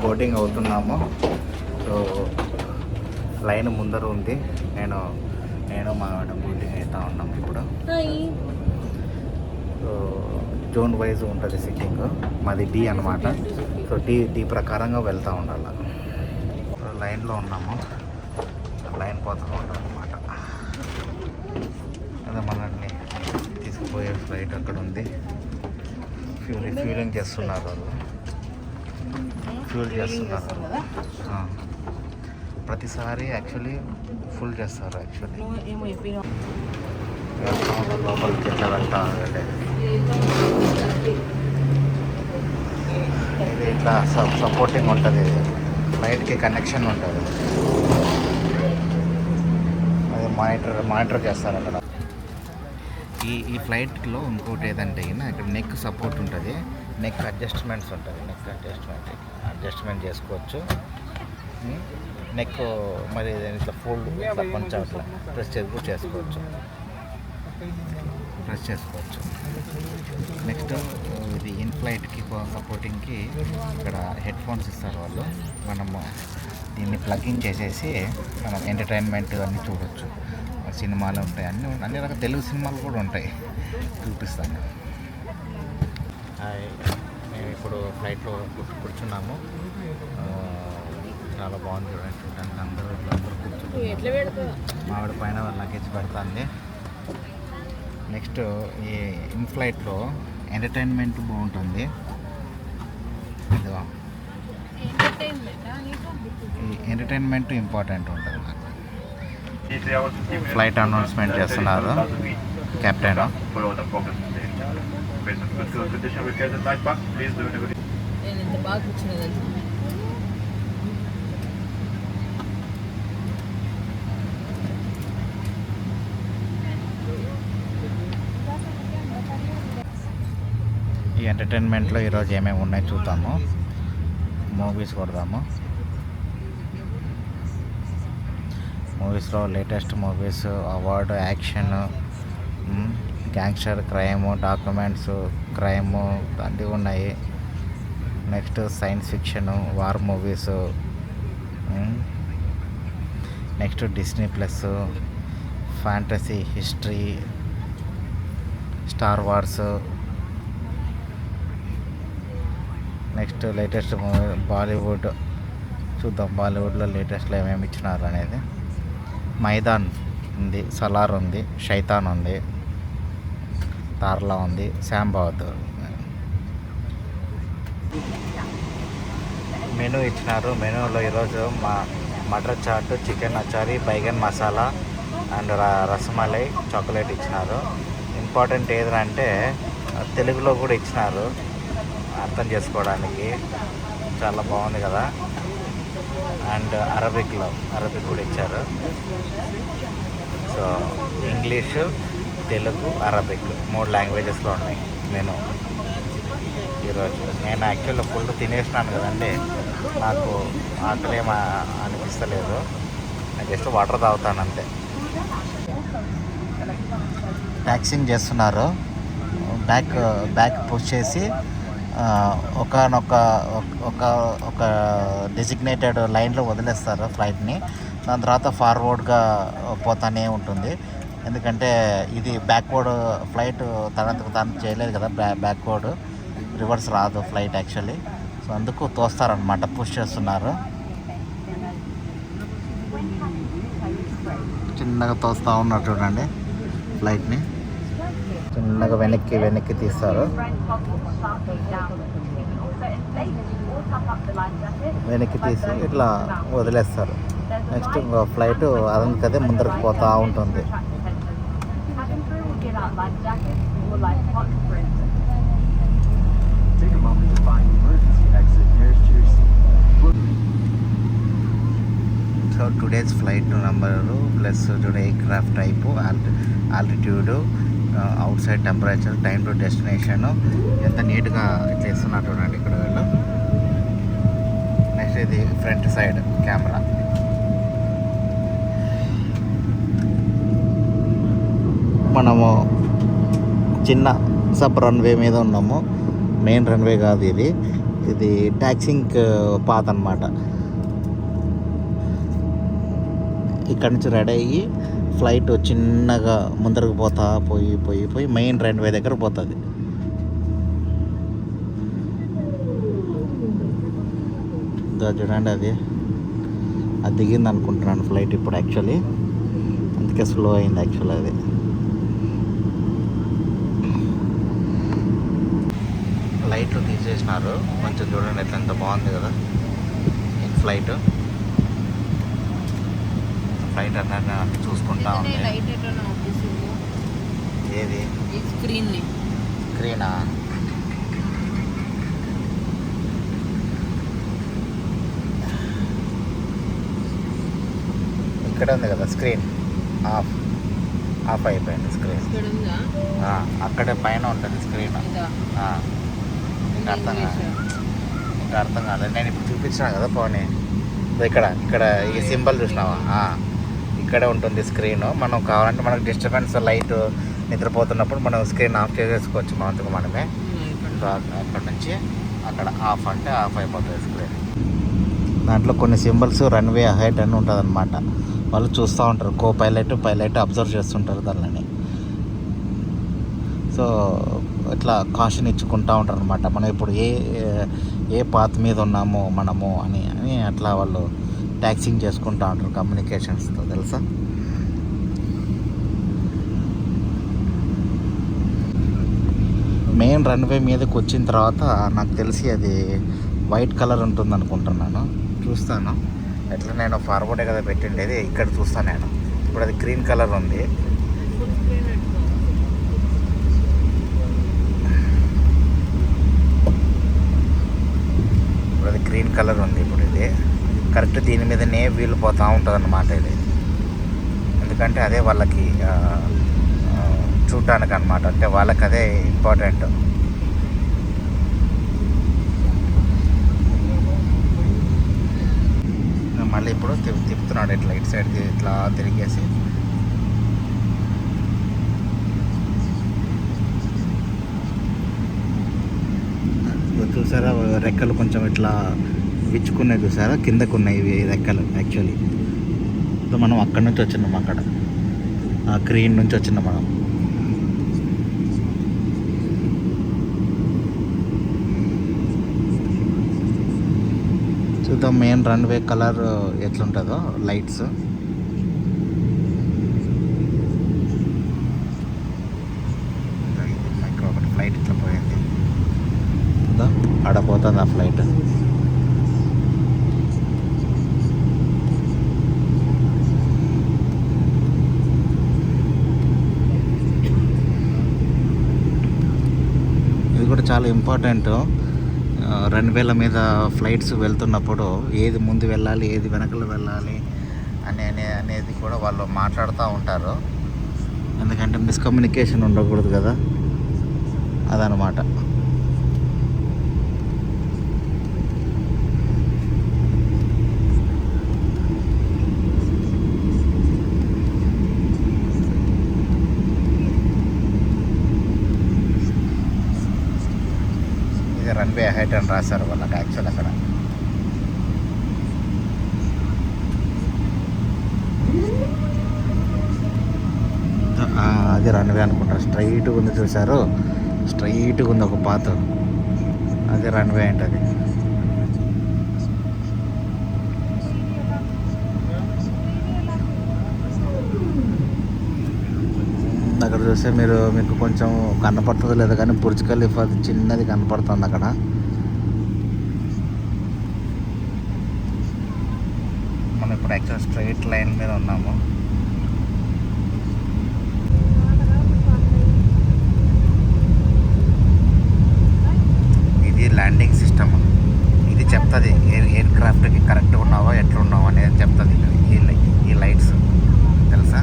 Boating అవుతున్నాము. So line ముందర ఉంది. నేను మా మేడం బోటింగ్ అవుతూ ఉన్నాము ఇప్పుడు. సో జోన్ వైజ్ ఉంటుంది సిట్టింగ్. మాది డి అనమాట. సో డి ప్రకారంగా వెళ్తూ ఉండాలి. లైన్లో ఉన్నాము. లైన్ పోతూ ఉంటాం అనమాట. అదే మనల్ని తీసుకుపోయే ఫ్లైట్ అక్కడ ఉంది. ఫ్యూలింగ్ చేస్తున్నారు వాళ్ళు. ఫ్యూల్ చేస్తున్నారు ప్రతిసారి. యాక్చువల్లీ ఫుల్ చేస్తారు. యాక్చువల్లీ లోపలికి ఎట్లా వెళ్తా ఇది ఇట్లా సపోర్టింగ్ ఉంటుంది. ఫ్లైట్కి కనెక్షన్ ఉంటుంది. అది మానిటర్ చేస్తారు అక్కడ. ఈ ఫ్లైట్లో ఇంకోటి ఏదంటే ఇక్కడ నెక్ సపోర్ట్ ఉంటుంది. నెక్ అడ్జస్ట్మెంట్స్ ఉంటుంది. అడ్జస్ట్మెంట్ చేసుకోవచ్చు. నెక్ మరి ఇట్లా ఫోల్డ్ ఇట్లా కొంచెం అట్లా ప్రెస్ చేసుకోవచ్చు. నెక్స్ట్ ఇది ఇన్ ఫ్లైట్కి సపోర్టింగ్కి ఇక్కడ హెడ్ ఫోన్స్ ఇస్తారు వాళ్ళు. మనము దీన్ని ప్లగ్ఇన్ చేసేసి మనం ఎంటర్టైన్మెంట్ అన్నీ చూడవచ్చు. సినిమాలు ఉంటాయి, అన్ని రకాల తెలుగు సినిమాలు కూడా ఉంటాయి. చూపిస్తాను. మేము ఇప్పుడు ఫ్లైట్లో కూర్చున్నాము. చాలా బాగుంది చూడండి. అందరూ కూర్చుంటారు. మావిడ పైన లగేజ్ పెడుతుంది. నెక్స్ట్ ఈ ఇన్ ఫ్లైట్లో ఎంటర్టైన్మెంట్ బాగుంటుంది. ఈ ఎంటర్టైన్మెంట్ ఇంపార్టెంట్ ఉంటుంది నాకు. ఫ్లైట్ అనౌన్స్మెంట్ చేస్తున్నారు కెప్టెన్. ఈ ఎంటర్టైన్మెంట్లో ఈరోజు ఏమేమి ఉన్నాయో చూద్దాము. మూవీస్ కొడదాము. మూవీస్లో latest movies, award, action, gangster, crime, documents, crime అన్నీ ఉన్నాయి. Next science fiction, war movies, next Disney plus, fantasy, history, star wars. Next latest movie Bollywood చూద్దాం. బాలీవుడ్లో లేటెస్ట్లో ఏమేమి ఇచ్చినారు అనేది. మైదాన్ ఉంది, సలార్ ఉంది, షైతాన్ ఉంది, తార్లా ఉంది, శ్యామ్ బహదూర్. మెనూ ఇచ్చినారు. మెనూలో ఈరోజు matar chaat, chicken achari, baingan masala and rasmalai, chocolate ఇచ్చినారు. ఇంపార్టెంట్ ఏదంటే తెలుగులో కూడా ఇచ్చినారు అర్థం చేసుకోవడానికి. చాలా బాగుంది కదా. అండ్ అరబిక్ కూడా ఇచ్చారు. సో ఇంగ్లీషు, తెలుగు, అరబిక్ 3 లాంగ్వేజెస్లో ఉన్నాయి మెనూ ఈరోజు. నేను యాక్చువల్గా ఫుల్ తినేసినాను కదండి. నాకు ఆకలి ఏం అనిపిస్తలేదు. నేను జస్ట్ వాటర్ తాగుతాను అంతే. ట్యాక్సింగ్ చేస్తున్నారు. బ్యాక్ పుష్ చేసి ఒక డెసిగ్నేటెడ్ లైన్లో వదిలేస్తారు ఫ్లైట్ని. దాని తర్వాత ఫార్వర్డ్గా పోతానే ఉంటుంది. ఎందుకంటే ఇది బ్యాక్వర్డ్ ఫ్లైట్ తను చేయలేదు కదా. బ్యాక్వర్డ్ రివర్స్ రాదు ఫ్లైట్ యాక్చువల్లీ. సో అందుకు తోస్తారనమాట, పుష్ చేస్తున్నారు. చిన్నగా తోస్తూ ఉన్నారు చూడండి ఫ్లైట్ని. చిన్నగా వెనక్కి తీస్తారు. వెనక్కి తీసి ఇట్లా వదిలేస్తారు. నెక్స్ట్ ఫ్లైట్ అదంతకదే ముందరకు పోతూ ఉంటుంది. So today's flight number plus today aircraft type, altitude, outside temperature, time to destination. ఎంత నీట్గా ఇట్లా ఇస్తున్నారు చూడండి ఇక్కడ వీళ్ళు. నెక్స్ట్ ఇది ఫ్రంట్ సైడ్ కెమెరా. మనము చిన్న సబ్ రన్వే మీద ఉన్నాము. మెయిన్ రన్వే కాదు ఇది. ఇది ట్యాక్సింగ్ పాత్ అనమాట. ఇక్కడ నుంచి రెడీ అయ్యి ఫ్లైట్ చిన్నగా ముందరకు పోతా పోయి మెయిన్ రన్వే దగ్గర పోతుంది. చూడండి అది దిగింది అనుకుంటున్నాను ఫ్లైట్ ఇప్పుడు యాక్చువల్లీ, అందుకే స్లో అయింది యాక్చువల్లీ. అది లైట్లు తీసేసినారు కొంచెం చూడండి ఎట్లా, ఎంత బాగుంది కదా ఫ్లైట్ అన్నీ చూసుకుంటా ఉంది. ఏది స్క్రీనా? ఇక్కడ ఉంది కదా స్క్రీన్, ఆఫ్ అయిపోయింది స్క్రీన్. అక్కడే పైన ఉంటుంది స్క్రీన్. ఇంకా అర్థం కాలేదు. నేను ఇప్పుడు చూపించాను కదా పోనీ, ఇక్కడ ఈ సింబల్ చూసినావా, ఇక్కడే ఉంటుంది స్క్రీన్. మనం కావాలంటే మనకు డిస్టర్బెన్స్ లైట్ నిద్రపోతున్నప్పుడు మనం స్క్రీన్ ఆఫ్ చేసేసుకోవచ్చు మనకు మనమే. సో అక్కడ నుంచి అక్కడ ఆఫ్ అంటే ఆఫ్ అయిపోతుంది స్క్రీన్. దాంట్లో కొన్ని సింబల్స్ రన్వే అహెడ్ అని ఉంటుంది అనమాట. వాళ్ళు చూస్తూ ఉంటారు, పైలట్ అబ్జర్వ్ చేస్తుంటారు దానిని. సో ఇట్లా కాషన్ ఇచ్చుకుంటూ ఉంటారు అనమాట, మనం ఇప్పుడు ఏ పాత్ మీద ఉన్నాము మనము అని అట్లా వాళ్ళు ట్యాక్సింగ్ చేసుకుంటూ ఉంటారు కమ్యూనికేషన్స్తో, తెలుసా. మెయిన్ రన్వే మీదకి వచ్చిన తర్వాత నాకు తెలిసి అది వైట్ కలర్ ఉంటుంది అనుకుంటున్నాను. చూస్తాను ఎట్లా, నేను ఫార్వర్డే కదా పెట్టిండేది, ఇక్కడ చూస్తాను నేను. ఇప్పుడు అది గ్రీన్ కలర్ ఉంది. ఇప్పుడు అది గ్రీన్ కలర్ ఉంది. ఇప్పుడు ఇది కరెక్ట్ దీని మీదనే వీలు పోతూ ఉంటుంది అన్నమాట ఇది. ఎందుకంటే అదే వాళ్ళకి చూడటానికి అనమాట, అంటే వాళ్ళకి అదే ఇంపార్టెంట్. మళ్ళీ ఇప్పుడు తిప్పుతున్నాడు ఇట్లా ఇటు సైడ్ ఇట్లా తిరిగేసి. చూసారా రెక్కలు కొంచెం ఇట్లా విచ్చుకున్నాయి, చూసారా కిందకు ఉన్నాయి ఇవి రెక్కలు యాక్చువల్లీ. సో మనం అక్కడి నుంచి వచ్చినాం, అక్కడ ఆ క్రీన్ నుంచి వచ్చినాం మనం. చూద్దాం మెయిన్ రన్వే కలర్ ఎట్లుంటుందో లైట్స్. ఒకటి ఫ్లైట్ ఇట్లా పోయింది, ఆడపోతుంది ఆ ఫ్లైట్. ఇది కూడా చాలా ఇంపార్టెంట్. రన్వేల మీద ఫ్లైట్స్ వెళ్తున్నప్పుడు ఏది ముందు వెళ్ళాలి, ఏది వెనకలు వెళ్ళాలి అనేది కూడా వాళ్ళు మాట్లాడుతూ ఉంటారు. ఎందుకంటే మిస్కమ్యూనికేషన్ ఉండకూడదు కదా, అదనమాట. రన్వే హైట్ అని రాశారు వాళ్ళకి యాక్చువల్ అక్కడ. అది రన్వే అనుకుంటారు. స్ట్రైట్గా ఉంది చూసారు, స్ట్రైట్గా ఉంది ఒక పాత, అది రన్వే ఏంటది. అక్కడ చూస్తే మీకు కొంచెం కనపడుతుందో లేదో కానీ బుర్జ్ ఖలీఫా చిన్నది కనపడుతుంది అక్కడ. మనం ఇప్పుడు యాక్చువల్ స్ట్రైట్ లైన్ మీద ఉన్నాము. ఇది ల్యాండింగ్ సిస్టమ్. ఇది చెప్తుంది ఎయిర్ క్రాఫ్ట్కి కరెక్ట్గా ఉన్నావో ఎట్లా ఉన్నావో అనేది చెప్తుంది ఈ లైట్స్, తెలుసా.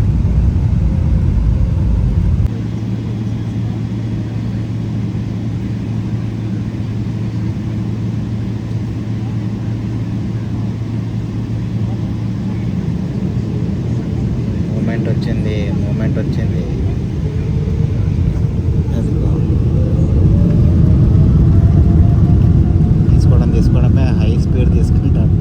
మూమెంట్ వచ్చింది. తీసుకోవడం తీసుకుంటారు.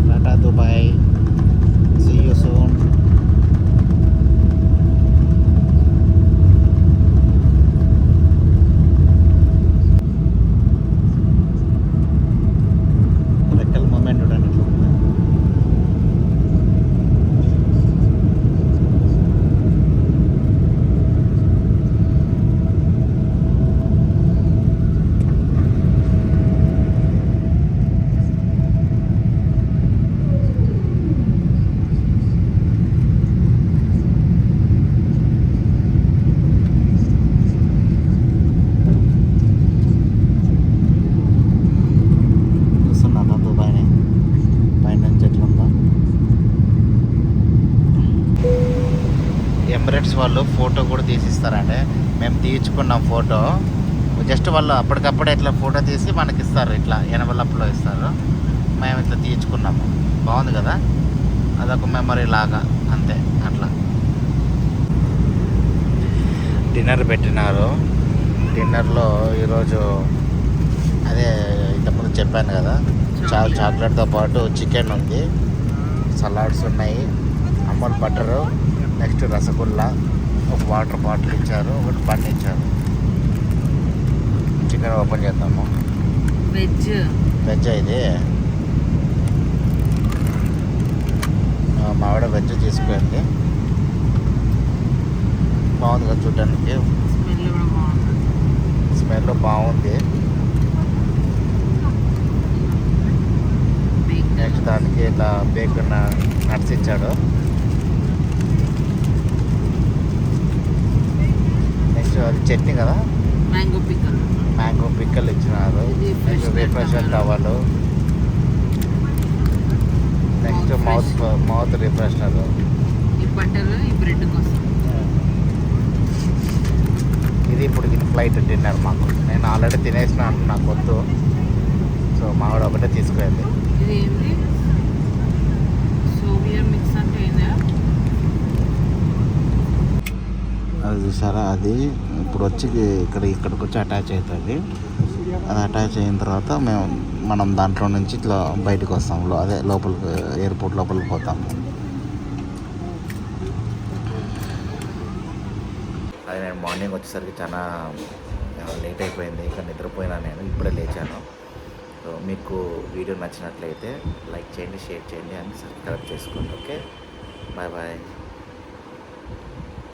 Tata Dubai, see you soon. రెక్కల మూమెంట్ చూడండి ఎట్లా ఉంది. చూస్తున్నాను దుబాయ్ని పైన నుంచి ఎట్లుందో. ఎమిరేట్స్ వాళ్ళు ఫోటో కూడా తీసిస్తారండి. మేము తీయించుకున్నాం ఫోటో. జస్ట్ వాళ్ళు అప్పటికప్పుడే ఇట్లా ఫోటో తీసి మనకి ఇస్తారు, ఇట్లా ఎనవలప్లో ఇస్తారు. మేము ఇట్లా తీయించుకున్నాము. బాగుంది కదా, అదొక మెమరీ లాగా అంతే. అట్లా డిన్నర్ పెట్టినారు. డిన్నర్లో ఈరోజు అదే ఇంతకుముందు చెప్పాను కదా, చాక్లెట్తో పాటు చికెన్ ఉంది, సలాడ్స్ ఉన్నాయి, అమూల్ బటరు, నెక్స్ట్ రసగుల్లా, ఒక వాటర్ బాటిల్ ఇచ్చారు, ఒకటి బన్ ఇచ్చారు. చికెన్ ఓపెన్ చేద్దాము. వెజ్ ఇది మావిడ వెజ్ తీసుకురండి. బాగుంది కదా చూడడానికి, స్మెల్ బాగుంది. నెక్స్ట్ దానికి ఇట్లా బేకన్ నట్స్ ఇచ్చాడు. నెక్స్ట్ అది చట్నీ కదా, మ్యాంగో పిక్కలు ఇచ్చినారు. Next refresher towel, next mouth refreshener. ఇది ఇప్పుడు ఫ్లైట్ డిన్నర్ మాకు. నేను ఆల్రెడీ తినేసిన, నాకు వద్దు. సో మావిడ ఒకటే తీసుకువెళ్ళి. అది చూసారా, అది ఇప్పుడు వచ్చి ఇక్కడికి వచ్చి అటాచ్ అవుతుంది. అది అటాచ్ అయిన తర్వాత మనం దాంట్లో నుంచి ఇట్లా బయటకు వస్తాం. అదే లోపలికి, ఎయిర్పోర్ట్ లోపలికి పోతాము. అది నేను మార్నింగ్ వచ్చేసరికి చాలా లేట్ అయిపోయింది. ఇంకా నిద్రపోయినా, నేను ఇప్పుడే లేచాను. సో మీకు వీడియో నచ్చినట్లయితే లైక్ చేయండి, షేర్ చేయండి అండ్ సబ్స్క్రైబ్ చేసుకోండి. Okay, bye bye.